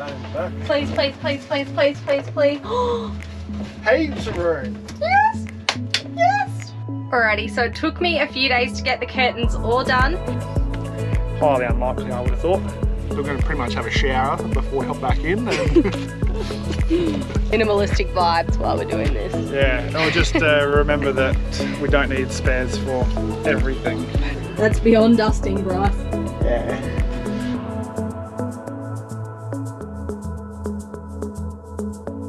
Please, please, please, please, please, please, please. Heaps of room. Yes! Yes! Alrighty, so it took me a few days to get the curtains all done. Highly unlikely, I would have thought. We're going to pretty much have a shower before we hop back in. Minimalistic vibes while we're doing this. Yeah, and we'll just remember that we don't need spares for everything. That's beyond dusting, Bryce. Yeah.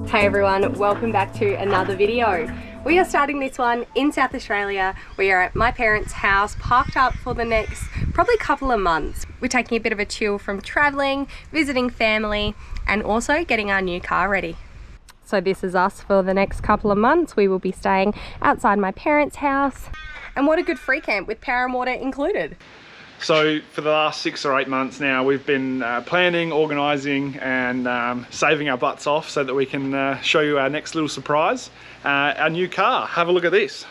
Hey everyone, welcome back to another video. We are starting this one in South Australia. We are at my parents' house, parked up for the next probably couple of months. We're taking a bit of a chill from traveling, visiting family, and also getting our new car ready. So this is us for the next couple of months. We will be staying outside my parents' house. And what a good free camp with power and water included. So for the last 6 or 8 months now, we've been planning, organising and saving our butts off so that we can show you our next little surprise, our new car. Have a look at this.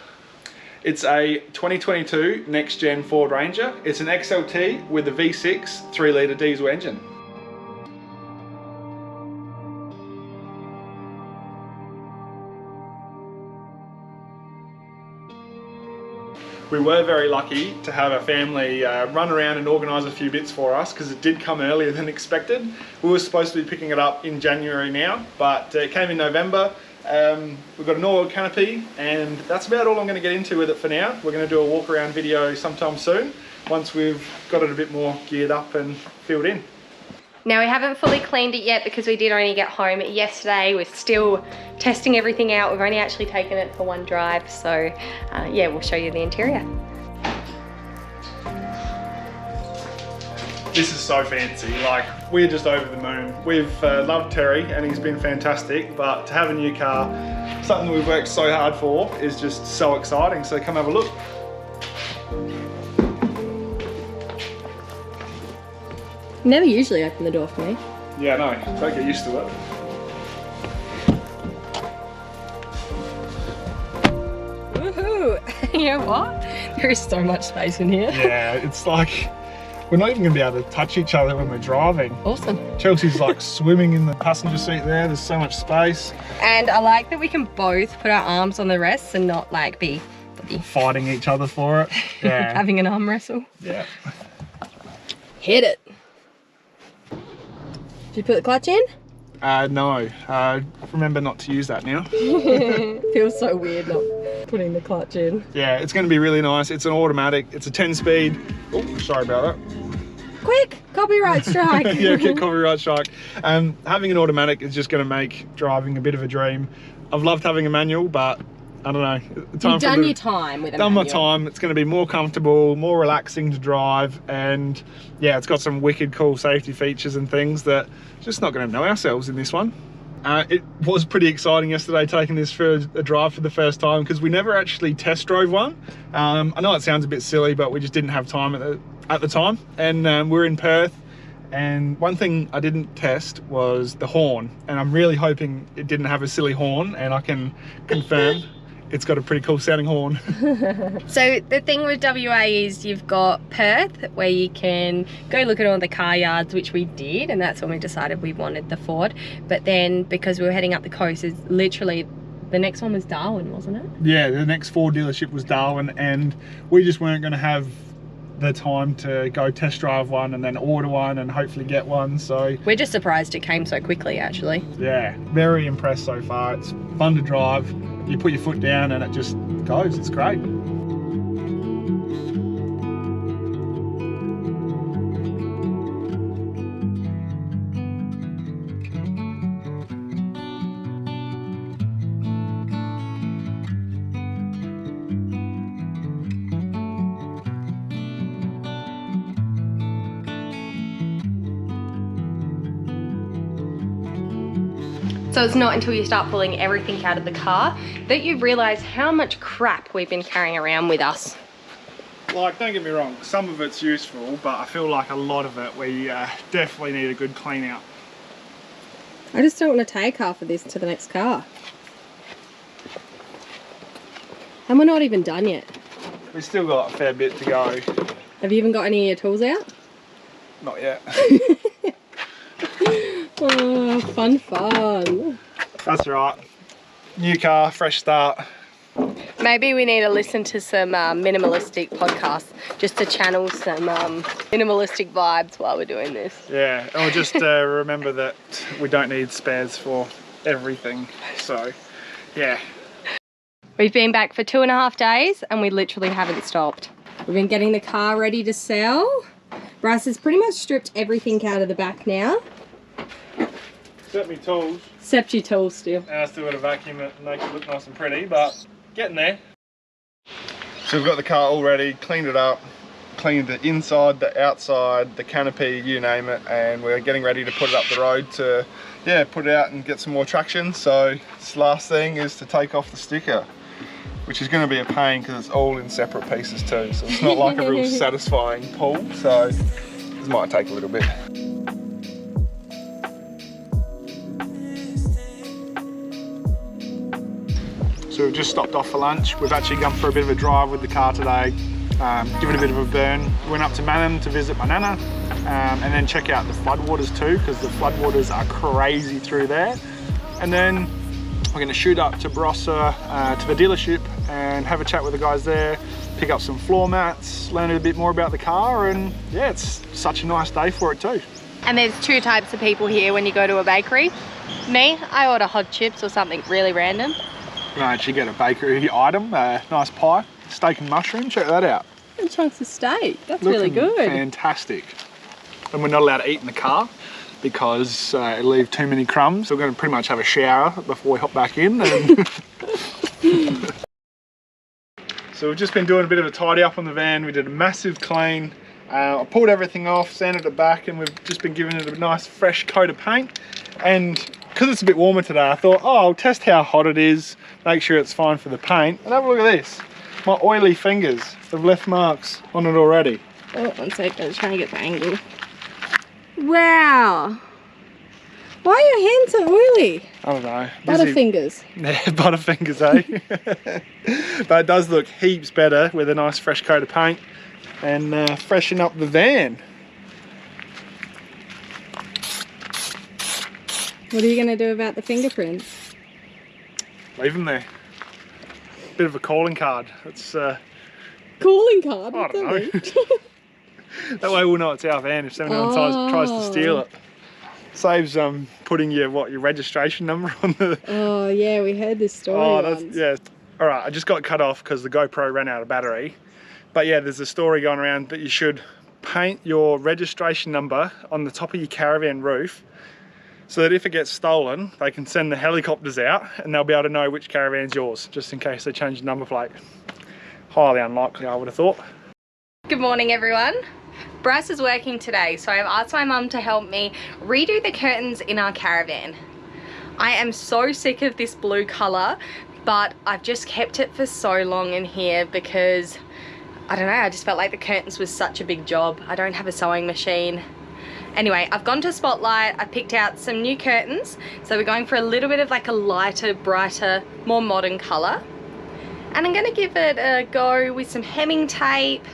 It's a 2022 next gen Ford Ranger. It's an XLT with a V6 3-litre diesel engine. We were very lucky to have our family run around and organise a few bits for us because it did come earlier than expected. We were supposed to be picking it up in January now, but it came in November. We've got an oil canopy and that's about all I'm going to get into with it for now. We're going to do a walk around video sometime soon once we've got it a bit more geared up and filled in. Now we haven't fully cleaned it yet because we did only get home yesterday. We're still testing everything out. We've only actually taken it for one drive. So yeah, we'll show you the interior. This is so fancy, like we're just over the moon. We've loved Terry and he's been fantastic, but to have a new car, something we've worked so hard for, is just so exciting. So come have a look. You never usually open the door for me. Yeah, no, don't get used to it. Woohoo! You know what? There is so much space in here. Yeah, it's like, we're not even going to be able to touch each other when we're driving. Awesome. Chelsea's like swimming in the passenger seat there, there's so much space. And I like that we can both put our arms on the rests and not like be fighting each other for it. Yeah. having an arm wrestle. Yeah. Hit it. Did you put the clutch in? No. Remember not to use that now. Feels so weird not putting the clutch in. Yeah, it's going to be really nice. It's an automatic. It's a 10-speed. Oh, sorry about that. Quick, copyright strike. Yeah, okay, copyright strike. Having an automatic is just going to make driving a bit of a dream. I've loved having a manual, but I don't know. You've done your time with a manual. Done my time. It's going to be more comfortable, more relaxing to drive, and yeah, it's got some wicked cool safety features and things that just not going to know ourselves in this one. It was pretty exciting yesterday taking this for a drive for the first time because we never actually test drove one. I know it sounds a bit silly, but we just didn't have time at the time, and we're in Perth. And one thing I didn't test was the horn, and I'm really hoping it didn't have a silly horn, and I can confirm it's got a pretty cool sounding horn. So the thing with WA is you've got Perth where you can go look at all the car yards, which we did, and that's when we decided we wanted the Ford. But then because we were heading up the coast, is literally the next one was Darwin, wasn't it? Yeah, the next Ford dealership was Darwin, and we just weren't going to have the time to go test drive one and then order one and hopefully get one. So we're just surprised it came so quickly, actually. Yeah, very impressed so far. It's fun to drive. You put your foot down and it just goes. It's great. So it's not until you start pulling everything out of the car that you realise how much crap we've been carrying around with us. Like, don't get me wrong, some of it's useful, but I feel like a lot of it we definitely need a good clean out. I just don't want to take half of this to the next car. And we're not even done yet. We've still got a fair bit to go. Have you even got any of your tools out? Not yet. Oh, fun. That's right. New car, fresh start. Maybe we need to listen to some minimalistic podcasts just to channel some minimalistic vibes while we're doing this. Yeah, and we'll just remember that we don't need spares for everything. So, yeah. We've been back for 2.5 days and we literally haven't stopped. We've been getting the car ready to sell. Bryce has pretty much stripped everything out of the back now. Except me tools. Except your tools still. And I still got to vacuum it and make it look nice and pretty, but getting there. So we've got the car all ready, cleaned it up, cleaned the inside, the outside, the canopy, you name it, and we're getting ready to put it up the road to, yeah, put it out and get some more traction. So this last thing is to take off the sticker, which is going to be a pain because it's all in separate pieces too. So it's not like a real satisfying pull. So this might take a little bit. So we've just stopped off for lunch. We've actually gone for a bit of a drive with the car today, given a bit of a burn. Went up to Manham to visit my nana, and then check out the floodwaters too, because the floodwaters are crazy through there. And then we're going to shoot up to Barossa, to the dealership, and have a chat with the guys there, pick up some floor mats, learn a bit more about the car, and yeah, it's such a nice day for it too. And there's two types of people here when you go to a bakery. Me, I order hot chips or something really random. You can actually get a bakery item, nice pie, steak and mushroom, check that out. And chunks of steak, that's Looking really good. Fantastic. And we're not allowed to eat in the car because it'll leave too many crumbs. So we're going to pretty much have a shower before we hop back in. And so we've just been doing a bit of a tidy up on the van. We did a massive clean. I pulled everything off, sanded it back, and we've just been giving it a nice fresh coat of paint. And because it's a bit warmer today, I thought, oh, I'll test how hot it is, make sure it's fine for the paint. And have a look at this. My oily fingers have left marks on it already. Oh, one sec, I was trying to get the angle. Wow. Why are your hands so oily? I don't know. Butterfingers. Yeah, butterfingers, eh? But it does look heaps better with a nice fresh coat of paint and freshen up the van. What are you going to do about the fingerprints? Leave them there. Bit of a calling card. It's Calling card? I don't know. That way we'll know it's our van if someone tries to steal it. Saves putting your registration number on the... Oh yeah, we heard this story once. Yeah. All right, I just got cut off because the GoPro ran out of battery. But yeah, there's a story going around that you should paint your registration number on the top of your caravan roof so that if it gets stolen, they can send the helicopters out and they'll be able to know which caravan's yours, just in case they change the number plate. Highly unlikely, I would have thought. Good morning, everyone. Bryce is working today, so I've asked my mum to help me redo the curtains in our caravan. I am so sick of this blue colour, but I've just kept it for so long in here because, I don't know, I just felt like the curtains was such a big job. I don't have a sewing machine. Anyway, I've gone to Spotlight, I picked out some new curtains, so we're going for a little bit of like a lighter, brighter, more modern colour. And I'm going to give it a go with some hemming tape,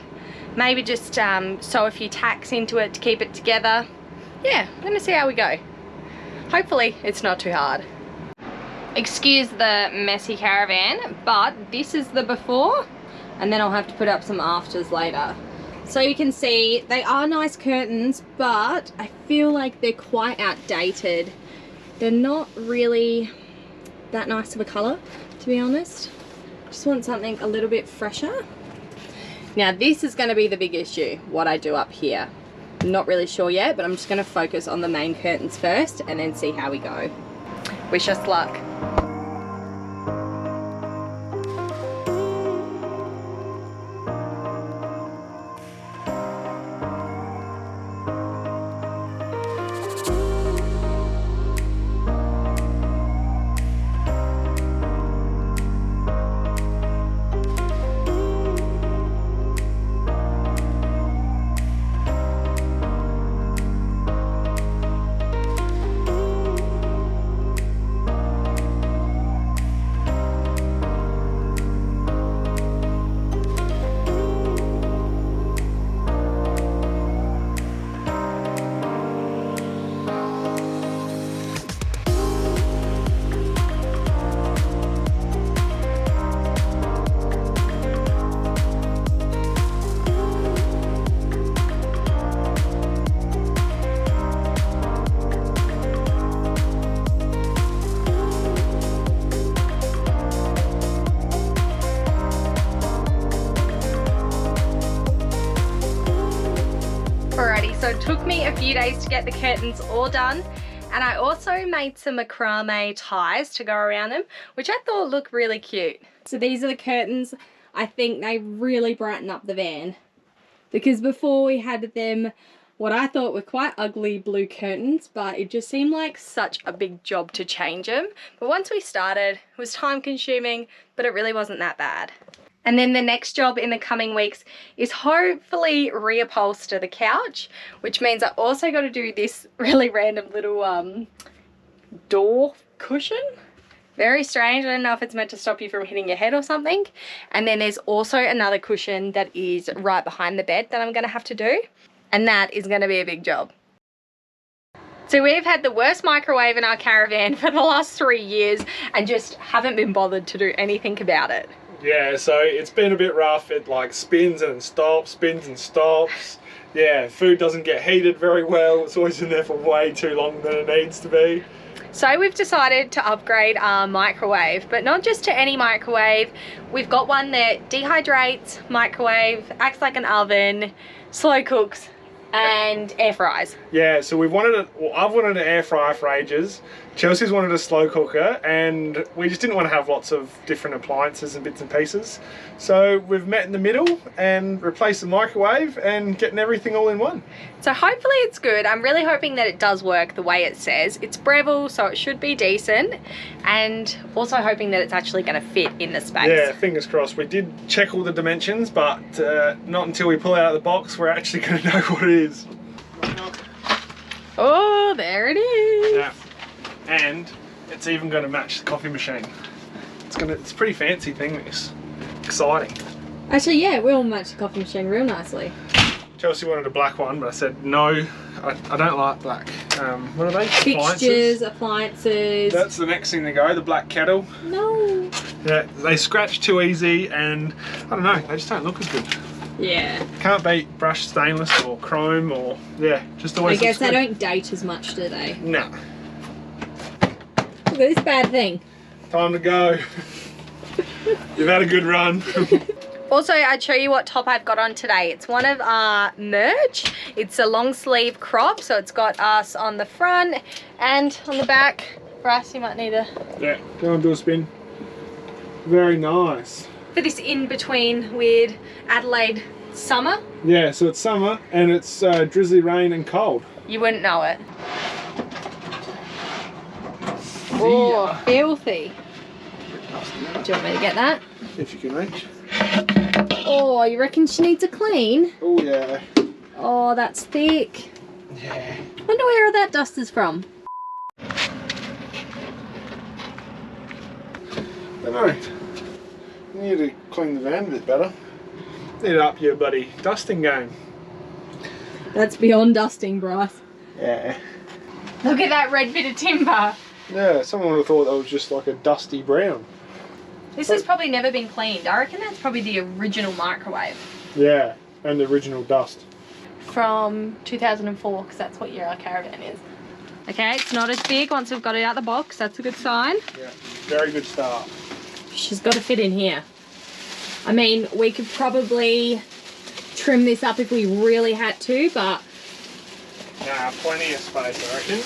maybe just sew a few tacks into it to keep it together. Yeah, I'm going to see how we go. Hopefully it's not too hard. Excuse the messy caravan, but this is the before, and then I'll have to put up some afters later. So you can see they are nice curtains, but I feel like they're quite outdated. They're not really that nice of a colour, to be honest. Just want something a little bit fresher. Now this is going to be the big issue, what I do up here. I'm not really sure yet, but I'm just going to focus on the main curtains first and then see how we go. Wish us luck. few days to get the curtains all done. And I also made some macrame ties to go around them, which I thought looked really cute. So these are the curtains. I think they really brighten up the van. Because before we had them, what I thought were quite ugly blue curtains, but it just seemed like such a big job to change them. But once we started, it was time consuming, but it really wasn't that bad. And then the next job in the coming weeks is hopefully reupholster the couch, which means I also got to do this really random little door cushion. Very strange. I don't know if it's meant to stop you from hitting your head or something. And then there's also another cushion that is right behind the bed that I'm going to have to do. And that is going to be a big job. So we've had the worst microwave in our caravan for the last 3 years and just haven't been bothered to do anything about it. Yeah, so it's been a bit rough. It like spins and stops, spins and stops. Yeah, food doesn't get heated very well. It's always in there for way too long than it needs to be. So we've decided to upgrade our microwave, but not just to any microwave. We've got one that dehydrates, microwave, acts like an oven, slow cooks, and air fries. Yeah, so we've wanted I've wanted an air fryer for ages. Chelsea's wanted a slow cooker, and we just didn't want to have lots of different appliances and bits and pieces. So we've met in the middle and replaced the microwave and getting everything all in one. So hopefully it's good. I'm really hoping that it does work the way it says. It's Breville, so it should be decent, and also hoping that it's actually going to fit in the space. Yeah, fingers crossed. We did check all the dimensions, but not until we pull it out of the box we're actually going to know what it is. Oh, there it is. Yeah. And it's even going to match the coffee machine. It's a pretty fancy thing, this. Exciting. Actually, yeah, we'll match the coffee machine real nicely. Chelsea wanted a black one, but I said no, I don't like black. What are they? Fixtures, appliances. That's the next thing to go, the black kettle. No. Yeah, they scratch too easy, and I don't know, they just don't look as good. Yeah. Can't beat brushed stainless or chrome or, yeah, just always. I guess they don't date as much, do they? No. Look at this bad thing. Time to go. You've had a good run. Also, I'd show you what top I've got on today. It's one of our merch. It's a long sleeve crop, so it's got us on the front and on the back. Bryce, you might need a... Yeah, go and do a spin. Very nice. For this in-between weird Adelaide summer. Yeah, so it's summer and it's drizzly rain and cold. You wouldn't know it. Oh, filthy. Do you want me to get that? If you can reach. Oh, you reckon she needs a clean? Oh yeah. Oh, that's thick. Yeah. Wonder where all that dust is from. Don't know. You need to clean the van a bit better. Need to up your bloody dusting game. That's beyond dusting, Bryce. Yeah. Look at that red bit of timber. Yeah, someone would have thought that was just like a dusty brown. This has probably never been cleaned. I reckon that's probably the original microwave. Yeah, and the original dust. From 2004, because that's what year our Caravan is. Okay, it's not as big once we've got it out the box. That's a good sign. Yeah, very good start. She's got to fit in here. I mean, we could probably trim this up if we really had to, but... Nah, plenty of space, I reckon.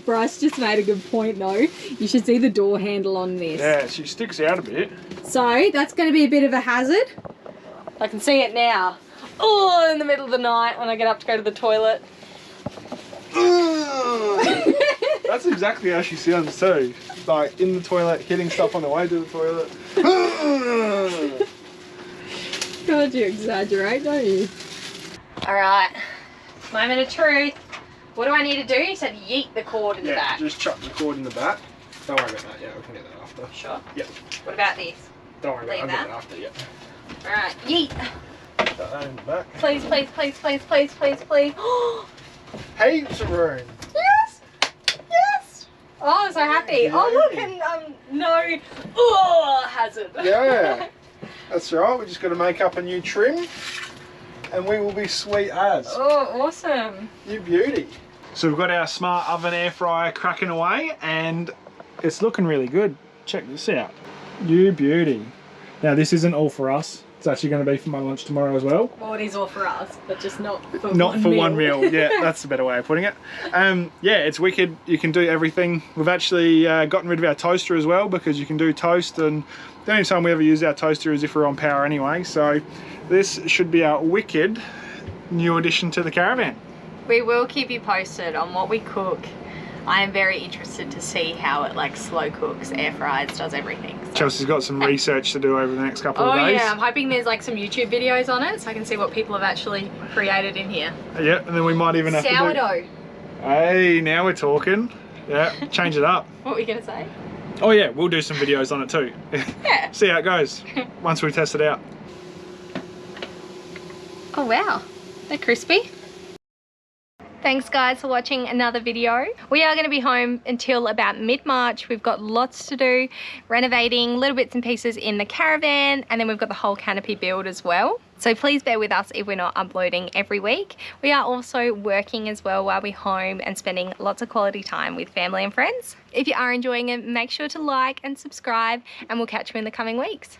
Bryce just made a good point though. You should see the door handle on this. Yeah, she sticks out a bit. So that's going to be a bit of a hazard. I can see it now. Oh, in the middle of the night when I get up to go to the toilet. That's exactly how she sounds too. Like in the toilet, hitting stuff on the way to the toilet. God, you exaggerate, don't you? Alright, moment of truth. What do I need to do? You said yeet the cord in the back. Just chuck the cord in the back. Don't worry about that, yeah, we can get that after. Sure? Yep. What about this? Don't worry Leave about that? that after, yeah. Alright, yeet. Chuck that in the back. Please, please, please, please, please, please, please. Heaps of room. Yes! Yes! Oh, I'm so happy. Yeah. Oh, look, and no hazard. Yeah, that's right. We just got to make up a new trim and we will be sweet as. Oh, awesome. You beauty. So we've got our smart oven air fryer cracking away and it's looking really good. Check this out. You beauty. Now this isn't all for us. It's actually going to be for my lunch tomorrow as well. Well, it is all for us, but just not for one meal. Yeah, that's the better way of putting it. Yeah, it's wicked. You can do everything. We've actually gotten rid of our toaster as well, because you can do toast, and the only time we ever use our toaster is if we're on power anyway. So this should be our wicked new addition to the caravan. We will keep you posted on what we cook. I am very interested to see how it like slow cooks, air fries, does everything. So. Chelsea's got some research to do over the next couple of days. Oh yeah, I'm hoping there's like some YouTube videos on it so I can see what people have actually created in here. Yeah, and then we might even have sourdough. to do... Hey, now we're talking. Yeah, change it up. What were you going to say? Oh yeah, we'll do some videos on it too. Yeah. See how it goes once we test it out. Oh wow, they're crispy. Thanks guys for watching another video. We are going to be home until about mid-March. We've got lots to do, renovating little bits and pieces in the caravan, and then we've got the whole canopy build as well. So please bear with us if we're not uploading every week. We are also working as well while we're home and spending lots of quality time with family and friends. If you are enjoying it, make sure to like and subscribe, and we'll catch you in the coming weeks.